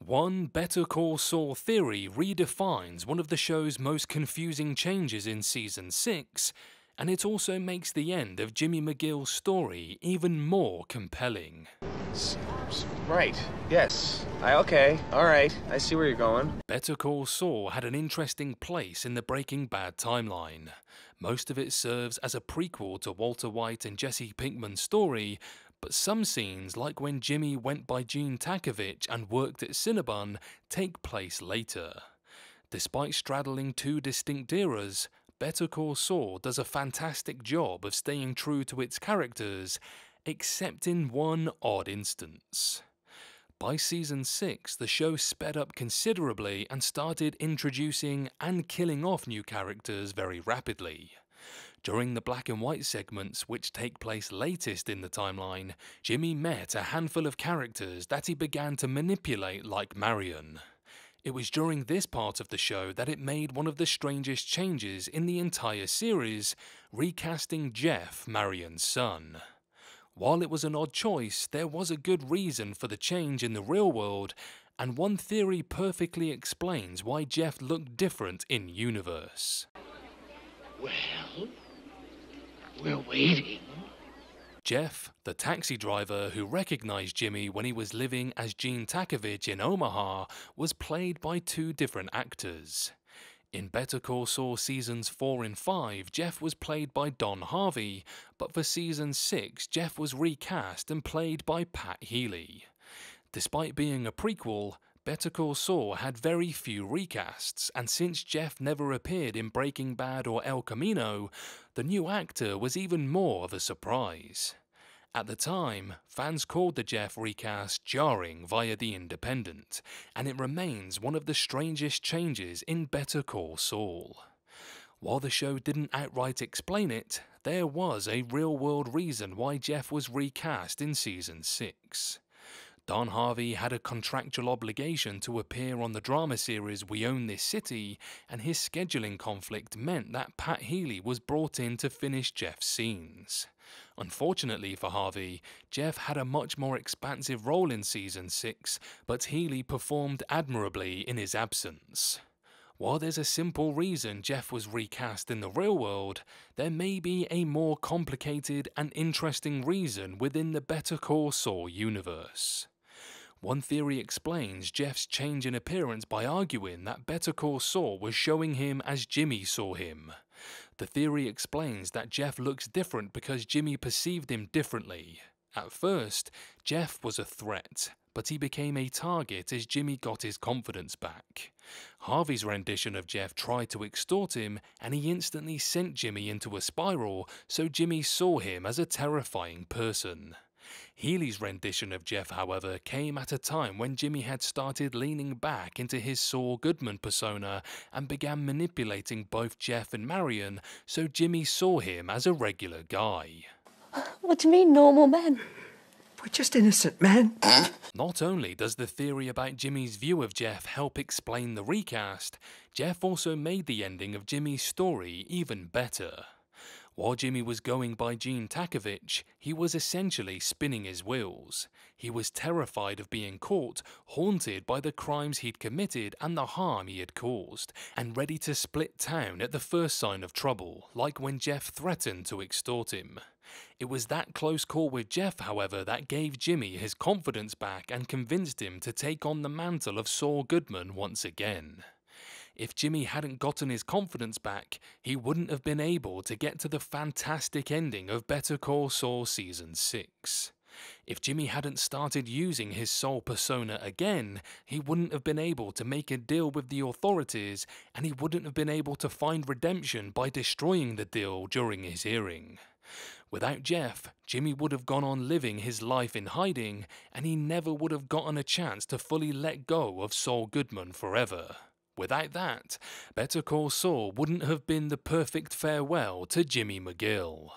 One Better Call Saul theory redefines one of the show's most confusing changes in Season 6, and it also makes the end of Jimmy McGill's story even more compelling. Right, yes. Okay, alright, I see where you're going. Better Call Saul had an interesting place in the Breaking Bad timeline. Most of it serves as a prequel to Walter White and Jesse Pinkman's story, but some scenes, like when Jimmy went by Gene Takovich and worked at Cinnabon, take place later. Despite straddling two distinct eras, Better Call Saul does a fantastic job of staying true to its characters, except in one odd instance. By Season 6, the show sped up considerably and started introducing and killing off new characters very rapidly. During the black and white segments, which take place latest in the timeline, Jimmy met a handful of characters that he began to manipulate like Marion. It was during this part of the show that it made one of the strangest changes in the entire series, recasting Jeff, Marion's son. While it was an odd choice, there was a good reason for the change in the real world, and one theory perfectly explains why Jeff looked different in universe. Well, we're waiting. Jeff, the taxi driver who recognized Jimmy when he was living as Gene Takovich in Omaha, was played by two different actors. In Better Call Saul Seasons 4 and 5, Jeff was played by Don Harvey, but for Season 6, Jeff was recast and played by Pat Healy. Despite being a prequel, Better Call Saul had very few recasts, and since Jeff never appeared in Breaking Bad or El Camino, the new actor was even more of a surprise. At the time, fans called the Jeff recast jarring via The Independent, and it remains one of the strangest changes in Better Call Saul. While the show didn't outright explain it, there was a real-world reason why Jeff was recast in Season 6. Don Harvey had a contractual obligation to appear on the drama series We Own This City, and his scheduling conflict meant that Pat Healy was brought in to finish Jeff's scenes. Unfortunately for Harvey, Jeff had a much more expansive role in Season 6, but Healy performed admirably in his absence. While there's a simple reason Jeff was recast in the real world, there may be a more complicated and interesting reason within the Better Call Saul universe. One theory explains Jeff's change in appearance by arguing that Better Call Saul was showing him as Jimmy saw him. The theory explains that Jeff looks different because Jimmy perceived him differently. At first, Jeff was a threat, but he became a target as Jimmy got his confidence back. Harvey's rendition of Jeff tried to extort him, and he instantly sent Jimmy into a spiral, so Jimmy saw him as a terrifying person. Healy's rendition of Jeff, however, came at a time when Jimmy had started leaning back into his Saul Goodman persona and began manipulating both Jeff and Marion, so Jimmy saw him as a regular guy. What do you mean, normal men? We're just innocent men. Not only does the theory about Jimmy's view of Jeff help explain the recast, Jeff also made the ending of Jimmy's story even better. While Jimmy was going by Gene Takovich, he was essentially spinning his wheels. He was terrified of being caught, haunted by the crimes he'd committed and the harm he had caused, and ready to split town at the first sign of trouble, like when Jeff threatened to extort him. It was that close call with Jeff, however, that gave Jimmy his confidence back and convinced him to take on the mantle of Saul Goodman once again. If Jimmy hadn't gotten his confidence back, he wouldn't have been able to get to the fantastic ending of Better Call Saul Season 6. If Jimmy hadn't started using his Saul persona again, he wouldn't have been able to make a deal with the authorities, and he wouldn't have been able to find redemption by destroying the deal during his hearing. Without Jeff, Jimmy would have gone on living his life in hiding, and he never would have gotten a chance to fully let go of Saul Goodman forever. Without that, Better Call Saul wouldn't have been the perfect farewell to Jimmy McGill.